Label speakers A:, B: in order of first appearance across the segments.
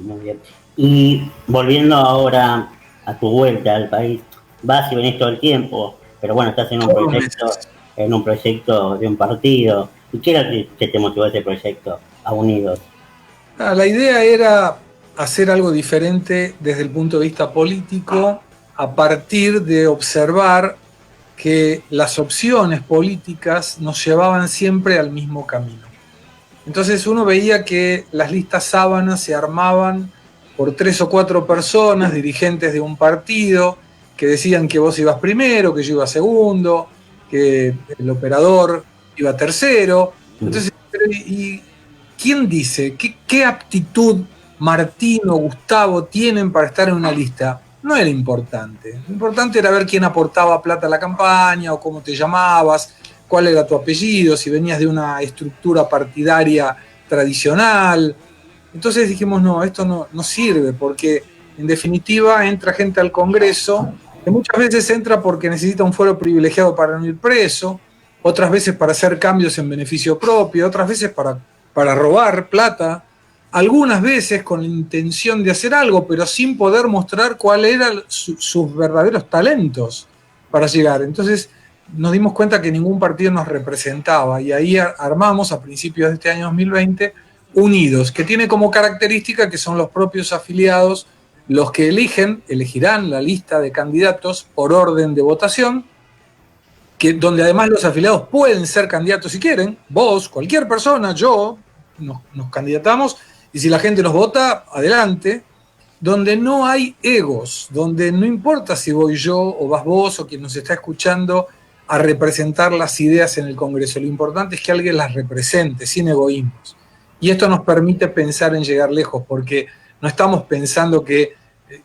A: Muy bien. Y volviendo ahora a tu vuelta al país, vas y venís todo el tiempo, pero bueno, estás
B: Todos los meses.
A: en un proyecto de un partido. ¿Y qué era que te motivó ese proyecto a Unidos?
B: La idea era hacer algo diferente desde el punto de vista político a partir de observar que las opciones políticas nos llevaban siempre al mismo camino. Entonces uno veía que las listas sábanas se armaban por 3 o 4 personas, dirigentes de un partido, que decían que vos ibas primero, que yo iba segundo, que el operador iba tercero.
A: Mm.
B: Entonces, ¿y quién dice? ¿Qué aptitud Martín o Gustavo tienen para estar en una lista? No era importante. Lo importante era ver quién aportaba plata a la campaña o cómo te llamabas, cuál era tu apellido, si venías de una estructura partidaria tradicional. Entonces dijimos, no, esto no sirve, porque en definitiva entra gente al Congreso, que muchas veces entra porque necesita un fuero privilegiado para no ir preso, otras veces para hacer cambios en beneficio propio, otras veces para robar plata, algunas veces con la intención de hacer algo, pero sin poder mostrar cuáles eran sus verdaderos talentos para llegar. Entonces nos dimos cuenta que ningún partido nos representaba y ahí armamos a principios de este año 2020 Unidos, que tiene como característica que son los propios afiliados los que elegirán la lista de candidatos por orden de votación, donde además los afiliados pueden ser candidatos si quieren, vos, cualquier persona, yo, nos candidatamos y si la gente nos vota, adelante, donde no hay egos, donde no importa si voy yo o vas vos o quien nos está escuchando a representar las ideas en el Congreso, lo importante es que alguien las represente, sin egoísmos. Y esto nos permite pensar en llegar lejos, porque no estamos pensando que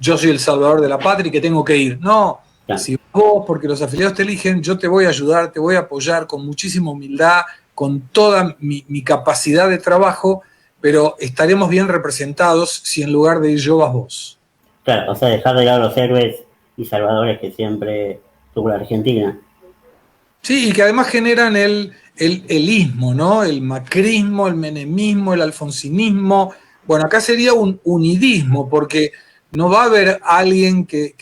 B: yo soy el salvador de la patria y que tengo que ir. No,
A: Claro.
B: si vos, porque los afiliados te eligen, yo te voy a ayudar, te voy a apoyar con muchísima humildad, con toda mi capacidad de trabajo, pero estaremos bien representados si en lugar de ir yo vas vos.
A: Claro, o sea, dejar de lado los héroes y salvadores que siempre tuvo la Argentina.
B: Sí, y que además generan el ismo, ¿no? El macrismo, el menemismo, el alfonsinismo. Bueno, acá sería un unidismo, porque no va a haber alguien que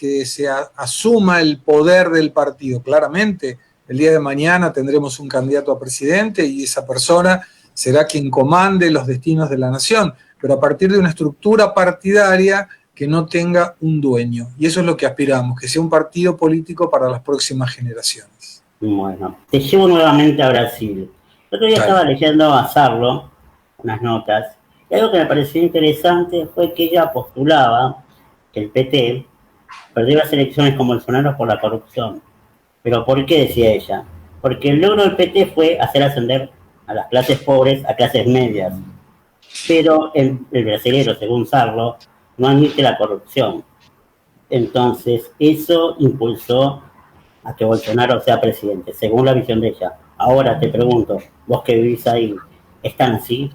B: asuma el poder del partido. Claramente, el día de mañana tendremos un candidato a presidente y esa persona será quien comande los destinos de la nación, pero a partir de una estructura partidaria que no tenga un dueño. Y eso es lo que aspiramos, que sea un partido político para las próximas generaciones.
A: Bueno, te llevo nuevamente a Brasil. El otro día
B: Dale.
A: estaba leyendo a Sarlo, unas notas, y algo que me pareció interesante fue que ella postulaba que el PT perdió las elecciones con Bolsonaro por la corrupción. ¿Pero por qué decía ella? Porque el logro del PT fue hacer ascender a las clases pobres a clases medias. Pero el brasileño, según Sarlo, no admite la corrupción. Entonces, eso impulsó a que Bolsonaro sea presidente, según la visión de ella. Ahora te pregunto, vos que vivís ahí, ¿están así?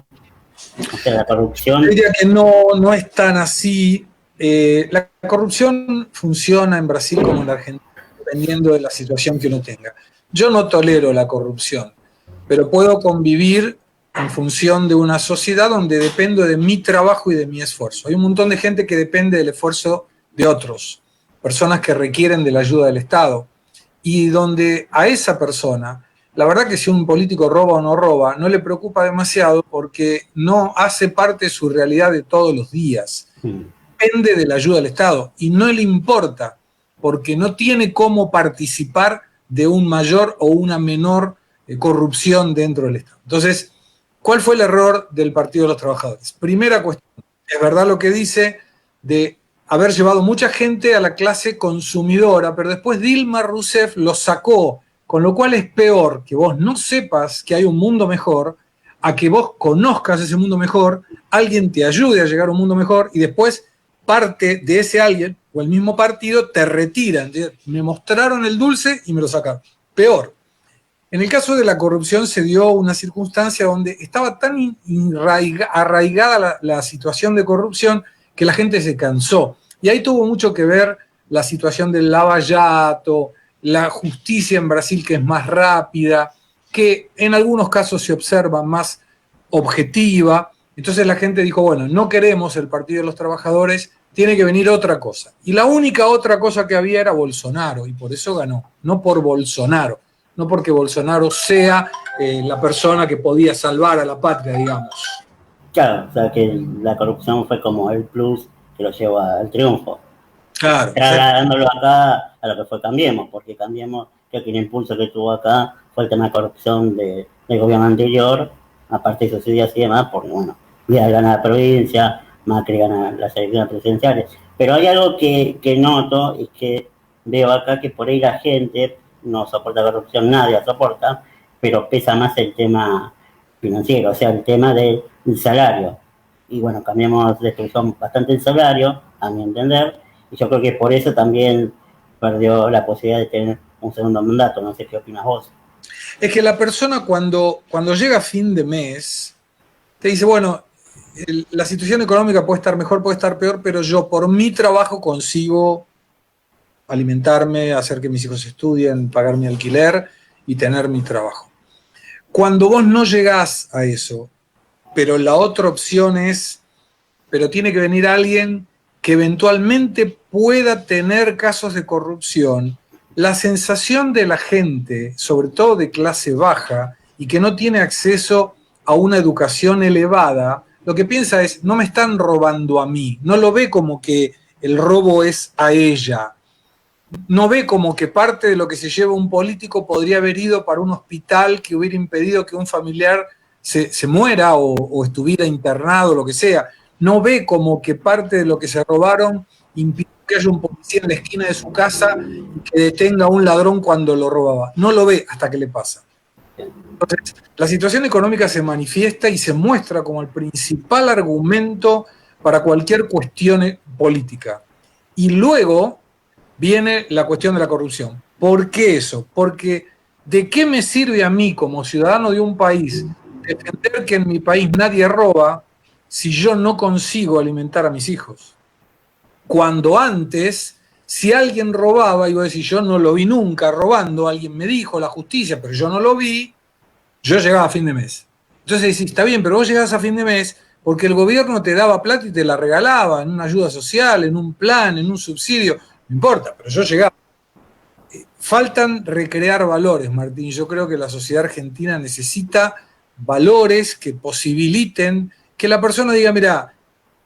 A: O sea, la
B: Yo
A: corrupción.
B: diría que no es tan así. La corrupción funciona en Brasil como en Argentina, dependiendo de la situación que uno tenga. Yo no tolero la corrupción, pero puedo convivir en función de una sociedad donde dependo de mi trabajo y de mi esfuerzo. Hay un montón de gente que depende del esfuerzo de otros, personas que requieren de la ayuda del Estado, y donde a esa persona, la verdad que si un político roba o no roba, no le preocupa demasiado porque no hace parte de su realidad de todos los días. Depende de la ayuda del Estado y no le importa porque no tiene cómo participar de un mayor o una menor corrupción dentro del Estado. Entonces, ¿cuál fue el error del Partido de los Trabajadores? Primera cuestión, es verdad lo que dice de haber llevado mucha gente a la clase consumidora, pero después Dilma Rousseff lo sacó, con lo cual es peor que vos no sepas que hay un mundo mejor, a que vos conozcas ese mundo mejor, alguien te ayude a llegar a un mundo mejor y después parte de ese alguien o el mismo partido te retiran. Me mostraron el dulce y me lo sacaron. Peor. En el caso de la corrupción se dio una circunstancia donde estaba tan arraigada la situación de corrupción que la gente se cansó. Y ahí tuvo mucho que ver la situación del lavallato, la justicia en Brasil que es más rápida, que en algunos casos se observa más objetiva. Entonces la gente dijo, bueno, no queremos el Partido de los Trabajadores, tiene que venir otra cosa. Y la única otra cosa que había era Bolsonaro, y por eso ganó, no por Bolsonaro, no porque Bolsonaro sea la persona que podía salvar a la patria, digamos.
A: Claro, o sea que la corrupción fue como el plus que lo llevó al triunfo.
B: Claro,
A: Trasladándolo acá a lo que fue Cambiemos, porque Cambiemos, creo que el impulso que tuvo acá fue el tema de corrupción del gobierno anterior, aparte de subsidios y demás, porque bueno, Díaz gana la provincia, Macri gana las elecciones presidenciales. Pero hay algo que noto y que veo acá que por ahí la gente no soporta corrupción, nadie la soporta, pero pesa más el tema financiero, o sea, el tema del salario. Y bueno, Cambiemos destruyó bastante el salario, a mi entender, y yo creo que por eso también perdió la posibilidad de tener un segundo mandato. No sé qué opinas vos.
B: es que la persona cuando llega a fin de mes, te dice, bueno, la situación económica puede estar mejor, puede estar peor, pero yo por mi trabajo consigo alimentarme, hacer que mis hijos estudien, pagar mi alquiler y tener mi trabajo. Cuando vos no llegás a eso, pero la otra opción es, pero tiene que venir alguien que eventualmente pueda tener casos de corrupción, la sensación de la gente, sobre todo de clase baja, y que no tiene acceso a una educación elevada, lo que piensa es, no me están robando a mí, no lo ve como que el robo es a ella, no ve como que parte de lo que se lleva un político podría haber ido para un hospital que hubiera impedido que un familiar se muera o estuviera internado, lo que sea. No ve como que parte de lo que se robaron impidió que haya un policía en la esquina de su casa y que detenga a un ladrón cuando lo robaba. No lo ve hasta que le pasa. Entonces, la situación económica se manifiesta y se muestra como el principal argumento para cualquier cuestión política. Y luego viene la cuestión de la corrupción. ¿Por qué eso? Porque ¿de qué me sirve a mí como ciudadano de un país defender que en mi país nadie roba si yo no consigo alimentar a mis hijos? Cuando antes, si alguien robaba, iba a decir, yo no lo vi nunca robando, alguien me dijo, la justicia, pero yo no lo vi, yo llegaba a fin de mes. Entonces decís, está bien, pero vos llegás a fin de mes porque el gobierno te daba plata y te la regalaba en una ayuda social, en un plan, en un subsidio, no importa, pero yo llegaba. Faltan recrear valores, Martín. Yo creo que la sociedad argentina necesita valores que posibiliten que la persona diga, mira,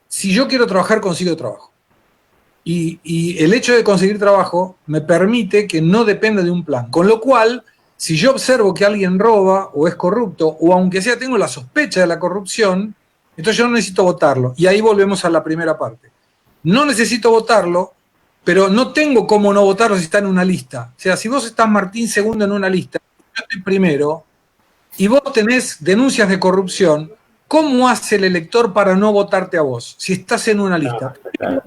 B: si yo quiero trabajar, consigo trabajo. Y el hecho de conseguir trabajo me permite que no dependa de un plan. Con lo cual, si yo observo que alguien roba o es corrupto, o aunque sea tengo la sospecha de la corrupción, entonces yo no necesito votarlo. Y ahí volvemos a la primera parte. No necesito votarlo, pero no tengo cómo no votarlo si está en una lista. O sea, si vos estás Martín segundo en una lista, yo estoy primero, y vos tenés denuncias de corrupción, ¿cómo hace el elector para no votarte a vos si estás en una lista?
A: Claro.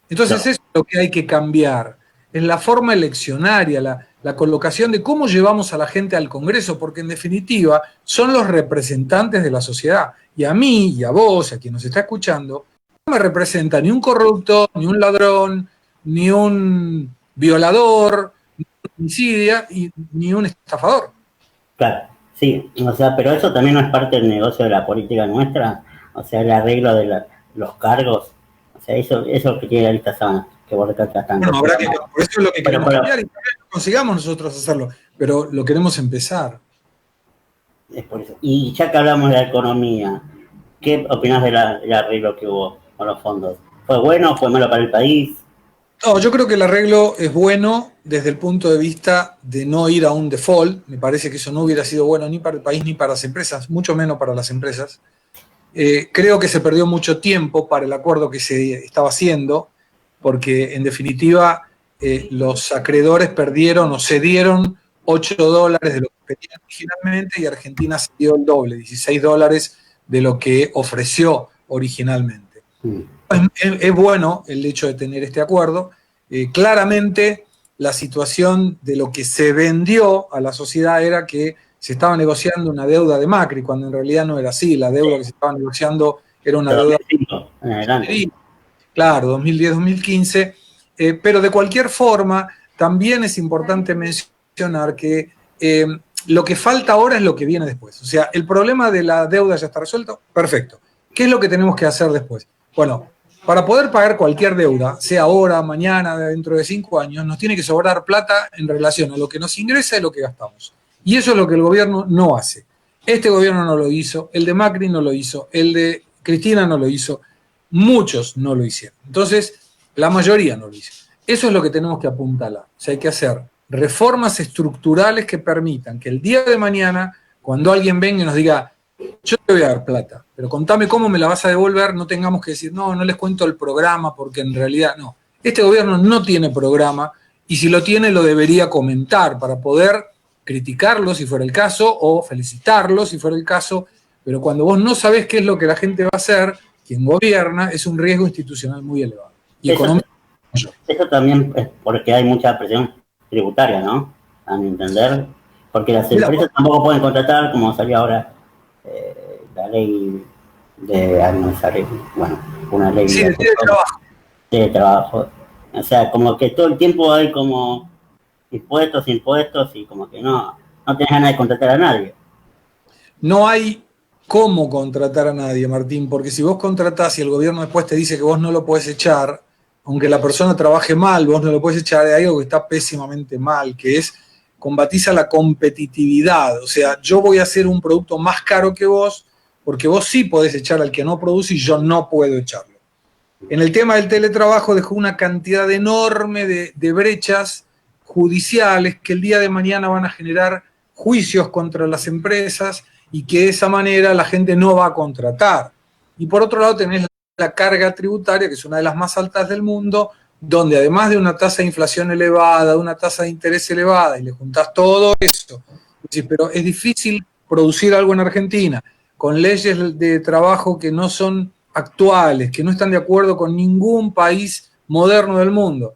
B: Entonces eso es lo que hay que cambiar, es la forma eleccionaria, la colocación de cómo llevamos a la gente al Congreso, porque en definitiva son los representantes de la sociedad. Y a mí, y a vos, a quien nos está escuchando, no me representa ni un corrupto, ni un ladrón, ni un violador, ni un homicida, ni un estafador.
A: Claro, sí, o sea, pero eso también no es parte del negocio de la política nuestra, o sea, el arreglo de los cargos, o sea, eso que tiene la lista Sábana, que vos recalcas tanto.
B: Bueno, habrá que, por eso es lo que queremos cambiar, y tal vez no consigamos nosotros hacerlo, pero lo queremos empezar.
A: Es por eso. Y ya que hablamos de la economía, ¿qué opinás del arreglo que hubo con los fondos? ¿Fue bueno o fue malo para el país?
B: No, yo creo que el arreglo es bueno desde el punto de vista de no ir a un default. Me parece que eso no hubiera sido bueno ni para el país ni para las empresas, mucho menos para las empresas. Creo que se perdió mucho tiempo para el acuerdo que se estaba haciendo, porque en definitiva los acreedores perdieron o cedieron $8 de lo que pedían originalmente y Argentina cedió el doble, $16 de lo que ofreció originalmente. Es bueno el hecho de tener este acuerdo. Claramente la situación de lo que se vendió a la sociedad era que se estaba negociando una deuda de Macri, cuando en realidad no era así. La deuda que se estaba negociando era una deuda...
A: 2005, en adelante.
B: Claro, 2010-2015. Pero de cualquier forma, también es importante mencionar que lo que falta ahora es lo que viene después. O sea, el problema de la deuda ya está resuelto, perfecto. ¿Qué es lo que tenemos que hacer después? Bueno, para poder pagar cualquier deuda, sea ahora, mañana, dentro de 5 años, nos tiene que sobrar plata en relación a lo que nos ingresa y lo que gastamos. Y eso es lo que el gobierno no hace. Este gobierno no lo hizo, el de Macri no lo hizo, el de Cristina no lo hizo, muchos no lo hicieron. Entonces, la mayoría no lo hizo. Eso es lo que tenemos que apuntalar. O sea, hay que hacer reformas estructurales que permitan que el día de mañana, cuando alguien venga y nos diga, yo te voy a dar plata, pero contame cómo me la vas a devolver, no tengamos que decir, no les cuento el programa, porque en realidad no. Este gobierno no tiene programa, y si lo tiene lo debería comentar para poder criticarlo si fuera el caso, o felicitarlo si fuera el caso, pero cuando vos no sabés qué es lo que la gente va a hacer, quien gobierna, es un riesgo institucional muy elevado. Y económico.
A: Eso también es porque hay mucha presión tributaria, ¿no? A mi entender, porque las empresas tampoco pueden contratar, como salió ahora la ley de, bueno, una ley de trabajo. O sea, como que todo el tiempo hay como impuestos y como que no tenés ganas de contratar a nadie.
B: No hay cómo contratar a nadie, Martín, porque si vos contratás y el gobierno después te dice que vos no lo podés echar, aunque la persona trabaje mal, vos no lo podés echar, hay algo que está pésimamente mal, que es combatís a la competitividad. O sea, yo voy a hacer un producto más caro que vos, porque vos sí podés echar al que no produce y yo no puedo echarlo. En el tema del teletrabajo dejó una cantidad enorme de brechas judiciales que el día de mañana van a generar juicios contra las empresas y que de esa manera la gente no va a contratar. Y por otro lado tenés la carga tributaria, que es una de las más altas del mundo, donde además de una tasa de inflación elevada, de una tasa de interés elevada, y le juntás todo eso, pero es difícil producir algo en Argentina, con leyes de trabajo que no son actuales, que no están de acuerdo con ningún país moderno del mundo,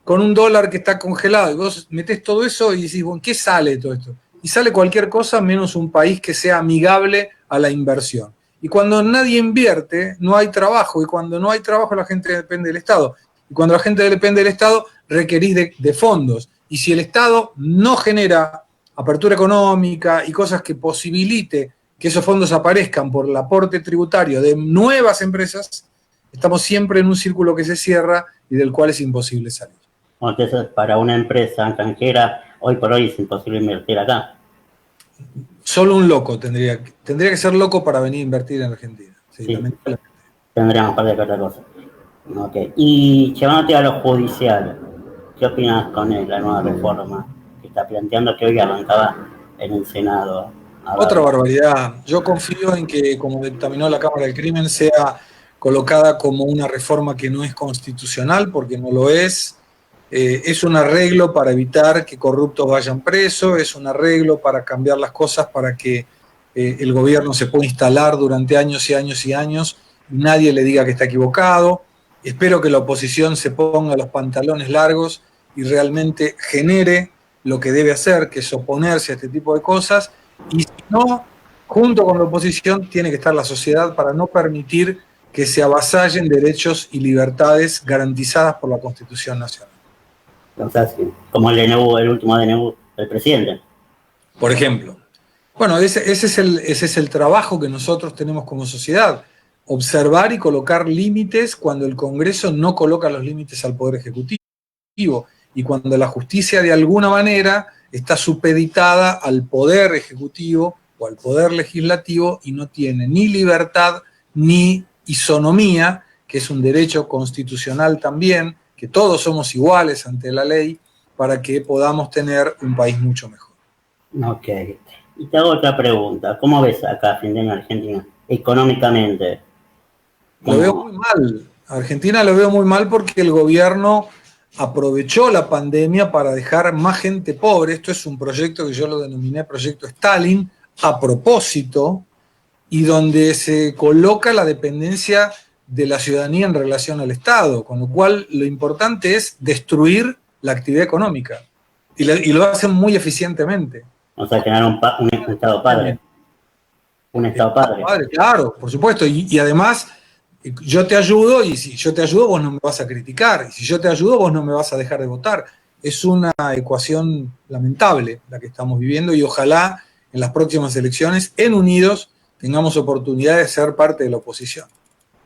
B: con un dólar que está congelado, y vos metés todo eso y decís, bueno, ¿qué sale de todo esto? Y sale cualquier cosa menos un país que sea amigable a la inversión. Y cuando nadie invierte, no hay trabajo, y cuando no hay trabajo la gente depende del Estado. Y cuando la gente depende del Estado, requerís de fondos. Y si el Estado no genera apertura económica y cosas que posibilite que esos fondos aparezcan por el aporte tributario de nuevas empresas, estamos siempre en un círculo que se cierra y del cual es imposible salir.
A: Entonces, para una empresa extranjera, hoy por hoy es imposible invertir acá.
B: Solo un loco tendría que ser loco para venir a invertir en Argentina.
A: Sí. Tendríamos que hablar de otra cosa. Okay. Y llevándote a lo judicial, ¿qué opinas con la nueva reforma que está planteando, que hoy arrancaba en el Senado?
B: Otra barbaridad. Yo confío en que, como dictaminó la Cámara del Crimen, sea colocada como una reforma que no es constitucional, porque no lo es. Es un arreglo para evitar que corruptos vayan presos, es un arreglo para cambiar las cosas para que el gobierno se pueda instalar durante años y años y años y nadie le diga que está equivocado. Espero que la oposición se ponga los pantalones largos y realmente genere lo que debe hacer, que es oponerse a este tipo de cosas, y si no, junto con la oposición tiene que estar la sociedad para no permitir que se avasallen derechos y libertades garantizadas por la Constitución Nacional.
A: Entonces, como el último DNU del presidente.
B: Por ejemplo. Bueno, ese es el trabajo que nosotros tenemos como sociedad. Observar y colocar límites cuando el Congreso no coloca los límites al Poder Ejecutivo y cuando la justicia de alguna manera está supeditada al Poder Ejecutivo o al Poder Legislativo y no tiene ni libertad ni isonomía, que es un derecho constitucional también, que todos somos iguales ante la ley para que podamos tener un país mucho mejor.
A: Ok. Y te hago otra pregunta. ¿Cómo ves acá fin de año Argentina económicamente?
B: Lo veo muy mal. Argentina lo veo muy mal porque el gobierno aprovechó la pandemia para dejar más gente pobre. Esto es un proyecto que yo lo denominé Proyecto Stalin, a propósito, y donde se coloca la dependencia de la ciudadanía en relación al Estado, con lo cual lo importante es destruir la actividad económica, y lo hacen muy eficientemente.
A: O sea, crear un Estado padre. Un Estado padre.
B: Claro, por supuesto, y además yo te ayudo, y si yo te ayudo vos no me vas a criticar, y si yo te ayudo vos no me vas a dejar de votar. es una ecuación lamentable la que estamos viviendo y ojalá en las próximas elecciones, en Unidos, tengamos oportunidad de ser parte de la oposición.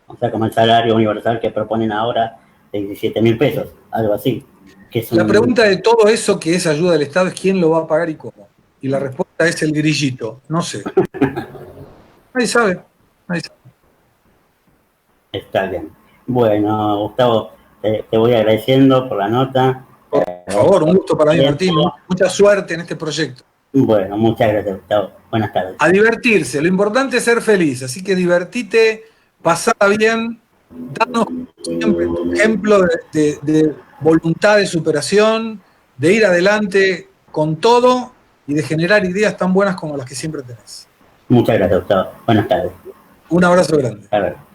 A: O sea, como el salario universal que proponen ahora de 17.000 pesos, algo así. Que es
B: La pregunta de todo eso que es ayuda del Estado es quién lo va a pagar y cómo. Y la respuesta es el grillito, no sé. Nadie sabe, nadie sabe.
A: Está bien. Bueno, Gustavo, te voy agradeciendo por la nota.
B: Por favor, un gusto para mí, Martín. Mucha suerte en este proyecto.
A: Bueno, muchas gracias, Gustavo. Buenas tardes.
B: A divertirse, lo importante es ser feliz, así que divertite, pasala bien, danos siempre tu ejemplo de voluntad de superación, de ir adelante con todo y de generar ideas tan buenas como las que siempre tenés.
A: Muchas gracias, Gustavo. Buenas tardes.
B: Un abrazo grande.
A: A ver.